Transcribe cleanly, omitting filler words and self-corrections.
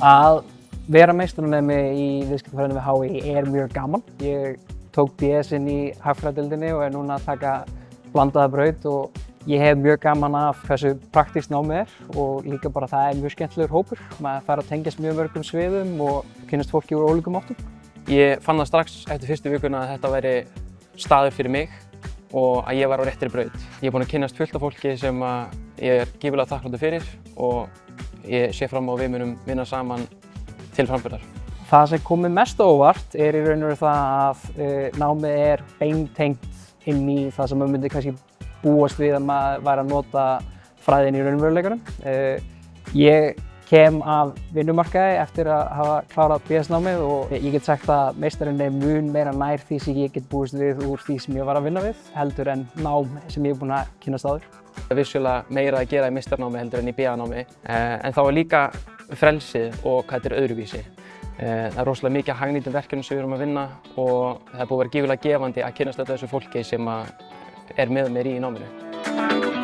Að vera meistarunemi í viðskiptafræðinni við HÍ er mjög gaman. Ég tók BS-inn í hagfræðideildinni og er núna að taka blandaða braut og ég hef mjög gaman af hversu praktískt námið og líka bara það er mjög skemmtilegur hópur. Maður fær að tengjast mjög mörgum sviðum og kynnast fólki úr ólíkum áttum. Ég fann það strax eftir fyrstu vikuna að þetta væri staður fyrir mig og að ég var á réttri braut. Ég er búinn að kynnast fullt af fólki sem ég er gífurlega þakklátur fyrir og ég sé fram á að við munum vinna saman til framburðar. Það sem kom mér mest á óvart er í raun og veru það að námið er beintengt inn í það sem maður myndi kannski búast við að maður væri að nota fræðin í raunveruleikanum. Ég kem af vinnumarkaði eftir að hafa klárað BS-námið og ég get sagt að meistarinn er mun meira nær því sem ég get búist við úr því sem ég var að vinna við heldur en nám sem ég er búinn að kynnast áður. Það er vissulega meira að gera í meistarnámi heldur en í BA-námi en þá er líka frelsið og hvað þetta er öðruvísi. Það er rosalega mikið hagnýtum verkefnum sem við erum að vinna og það er búið að vera gífurlega gefandi að kynnast öllu þessu fólki sem er með mér í náminu.